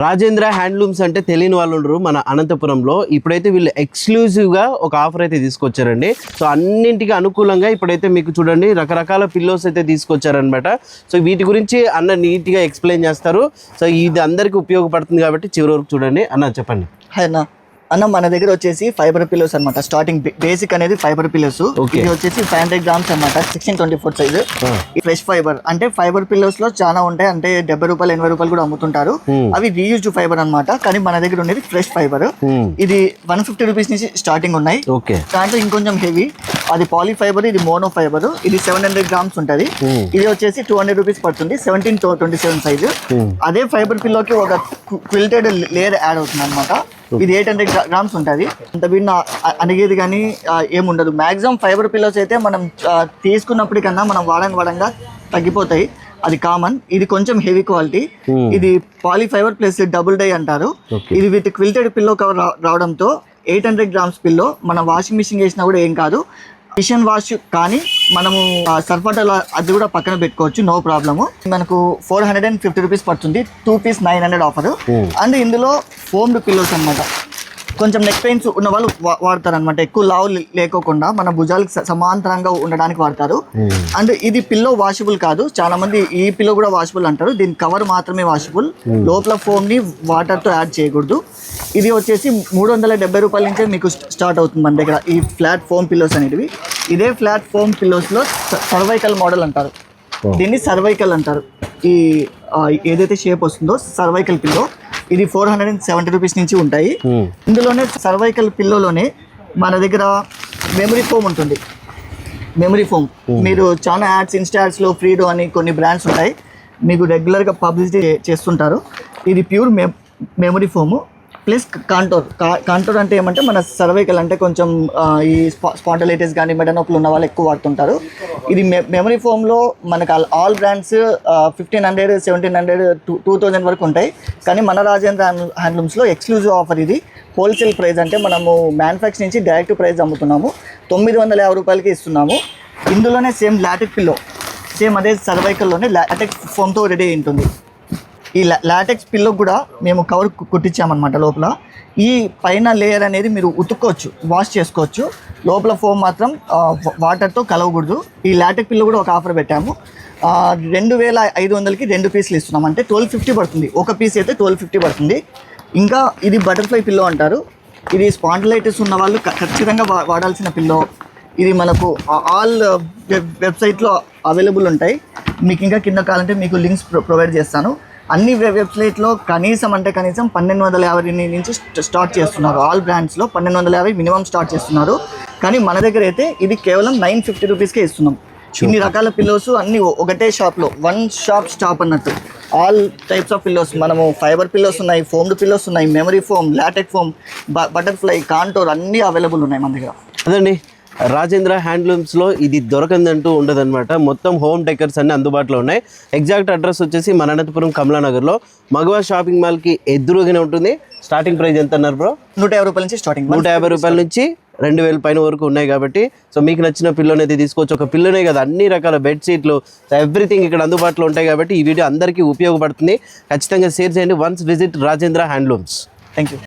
Rajendra handlooms అంటే తెలియని వాళ్ళు ఉండరు మన అనంతపురంలో. ఇప్పుడైతే వీళ్ళు ఎక్స్క్లూజివ్గా ఒక ఆఫర్ అయితే తీసుకొచ్చారండి. సో అన్నింటికి అనుకూలంగా ఇప్పుడైతే మీకు చూడండి రకరకాల పిల్లోస్ అయితే తీసుకొచ్చారనమాట. సో వీటి గురించి అన్న నీట్గా ఎక్స్ప్లెయిన్ చేస్తారు. సో ఇది అందరికీ ఉపయోగపడుతుంది కాబట్టి చివరి వరకు చూడండి. అన్న చెప్పండి. హాయ్ అన్న మన దగ్గర వచ్చేసి ఫైబర్ పిల్లోస్ అనమాట. స్టార్టింగ్ బేసిక్ అనేది ఫైబర్ పిల్లోస్. ఇది వచ్చేసి 500 grams అనమాట. 1624 సైజు. ఫ్రెష్ ఫైబర్ అంటే ఫైబర్ పిల్లోస్ లో చాలా ఉంటాయి. అంటే 70 రూపాయలు 80 రూపాయలు కూడా అమ్ముతుంటారు. అవి రీయూజ్డ్ ఫైబర్ అనమాట. కానీ మన దగ్గర ఉండేది ఫ్రెష్ ఫైబర్. ఇది 150 రూపీస్ నుంచి స్టార్టింగ్ ఉన్నాయి. దాంట్లో ఇంకొంచెం హెవీ అది పాలీ ఫైబర్, ఇది మోనో ఫైబర్. ఇది 700 grams ఉంటుంది. ఇది వచ్చేసి 200 రూపీస్ పడుతుంది. 17-27 సైజు. అదే ఫైబర్ పిల్లోకి ఒక క్విల్టెడ్ లేయర్ యాడ్ అవుతుంది అనమాట. ఇది 800 grams ఉంటుంది. అంత బిన్న అడిగేది కానీ ఏముండదు. మాక్సిమం ఫైబర్ పిల్లోస్ అయితే మనం తీసుకున్నప్పటికన్నా మనం వాడంగా తగ్గిపోతాయి. అది కామన్. ఇది కొంచెం హెవీ క్వాలిటీ. ఇది poly fiber plus double dye అంటారు. ఇది విత్ క్విల్టెడ్ పిల్లో కవర్ రావడంతో 800 grams పిల్లో మనం వాషింగ్ మిషన్ వేసినా కూడా ఏం కాదు. మిషన్ వాష్ కానీ మనము సర్ఫటల్ అది కూడా పక్కన పెట్టుకోవచ్చు, నో ప్రాబ్లము. మనకు 450 రూపీస్ పడుతుంది. 2 పీస్ 900 ఆఫర్. అండ్ ఇందులో ఫోమ్డ్ పిల్లోస్ అనమాట. కొంచెం నెక్ పెయిన్స్ ఉన్న వాళ్ళు వాడతారు అనమాట. ఎక్కువ లావు లేకోకుండా మన భుజాలకు సమాంతరంగా ఉండడానికి వాడతారు. అండ్ ఇది పిల్లో వాషబుల్ కాదు. చాలా మంది ఈ పిల్లో కూడా వాషబుల్ అంటారు. దీని కవర్ మాత్రమే వాషబుల్. లోపల ఫోమ్ ని వాటర్ తో యాడ్ చేయకూడదు. ఇది వచ్చేసి 370 రూపాయల నుంచే మీకు స్టార్ట్ అవుతుంది మన దగ్గర ఈ ఫ్లాట్ ఫోమ్ పిల్లోస్ అనేటివి. ఇదే ఫ్లాట్ ఫోమ్ పిల్లోస్ లో సర్వైకల్ మోడల్ అంటారు. దీన్ని సర్వైకల్ అంటారు. ఈ ఏదైతే షేప్ వస్తుందో సర్వైకల్ పిల్లో. ఇది 470 రూపీస్ నుంచి ఉంటాయి. ఇందులోనే సర్వైకల్ పిల్లోలోనే మన దగ్గర మెమరీ ఫోమ్ ఉంటుంది. మెమరీ ఫోమ్ మీరు చాలా యాడ్స్, ఇన్స్టా యాడ్స్ లో ఫ్రీడో అని కొన్ని బ్రాండ్స్ ఉంటాయి, మీకు రెగ్యులర్గా పబ్లిసిటీ చేస్తుంటారు. ఇది pure memory foam plus contour అంటే ఏమంటే మన సర్వైకల్ అంటే కొంచెం ఈ స్పాండిలైటిస్ కానీ మెడ నొప్పులు ఉన్న వాళ్ళు ఎక్కువ వాడుతుంటారు. ఇది మెమరీ ఫోమ్లో మనకు ఆల్ బ్రాండ్స్ 1500, 1700, 2000 వరకు ఉంటాయి. కానీ మన రాజేంద్ర హ్యాండ్లూమ్స్లో ఎక్స్క్లూజివ్ ఆఫర్ ఇది. హోల్సేల్ ప్రైస్ అంటే మనము మ్యానుఫ్యాక్చర్ నుంచి డైరెక్ట్ ప్రైస్ అమ్ముతున్నాము. 950 రూపాయలకి ఇస్తున్నాము. ఇందులోనే సేమ్ లాటెక్స్ పిల్లో, సేమ్ అదే సర్వైకల్లోనే లాటెక్స్ ఫోమ్తో రెడీ అయి ఉంటుంది. ఈ లాటెక్స్ పిల్లో కూడా మేము కవర్ కుట్టించామన్నమాట. లోపల ఈ పైన లేయర్ అనేది మీరు ఉతుక్కోవచ్చు, వాష్ చేసుకోవచ్చు. లోపల ఫోమ్ మాత్రం వాటర్తో కలవకూడదు. ఈ లాటెక్స్ పిల్లో కూడా ఒక ఆఫర్ పెట్టాము. 2500కి 2 పీసులు ఇస్తున్నాం. అంటే 1250 పడుతుంది. ఒక పీస్ అయితే 1250 పడుతుంది. ఇంకా ఇది బటర్ఫ్లై పిల్లో అంటారు. ఇది స్పాండిలైటిస్ ఉన్న వాళ్ళు ఖచ్చితంగా వాడాల్సిన పిల్లో. ఇది మనకు ఆల్ వెబ్సైట్లో అవైలబుల్ ఉంటాయి. మీకు ఇంకా కింద కావాలంటే మీకు లింక్స్ ప్రొవైడ్ చేస్తాను. అన్ని వెబ్సైట్లో కనీసం 1250 నుంచి స్టార్ట్ చేస్తున్నారు. ఆల్ బ్రాండ్స్లో 1250 మినిమం స్టార్ట్ చేస్తున్నారు. కానీ మన దగ్గర అయితే ఇది కేవలం 950 రూపీస్కే ఇస్తున్నాం. ఇన్ని రకాల పిల్లోస్ అన్ని ఒకటే షాప్లో, వన్ షాప్ స్టాప్ అన్నట్టు. ఆల్ టైప్స్ ఆఫ్ పిల్లోస్ మనము ఫైబర్ పిల్లోస్ ఉన్నాయి, ఫోమ్డ్ పిల్లోస్ ఉన్నాయి, memory foam, LaTeX foam, butterfly, contour అన్నీ అవైలబుల్ ఉన్నాయి మన దగ్గర. అదండి రాజేంద్ర హ్యాండ్లూమ్స్లో ఇది దొరకందంటూ ఉండదన్నమాట. మొత్తం హోమ్ డెకర్స్ అన్ని అందుబాటులో ఉన్నాయి. ఎగ్జాక్ట్ అడ్రస్ వచ్చేసి మన అనంతపురం కమలానగర్లో మగవా షాపింగ్ మాల్కి ఎదురుగానే ఉంటుంది. స్టార్టింగ్ ప్రైస్ ఎంత అన్నారు బ్రో? 150 రూపాయల నుంచి స్టార్టింగ్. 150 రూపాయల నుంచి 2000 పైన వరకు ఉన్నాయి. కాబట్టి సో మీకు నచ్చిన పిల్లోని అయితే తీసుకోవచ్చు. ఒక పిల్లోనే కదా, అన్ని రకాల బెడ్షీట్లు, ఎవ్రీథింగ్ ఇక్కడ అందుబాటులో ఉంటాయి. కాబట్టి ఈ వీడియో అందరికీ ఉపయోగపడుతుంది. ఖచ్చితంగా షేర్ చేయండి. Once visit Rajendra handlooms. Thank you.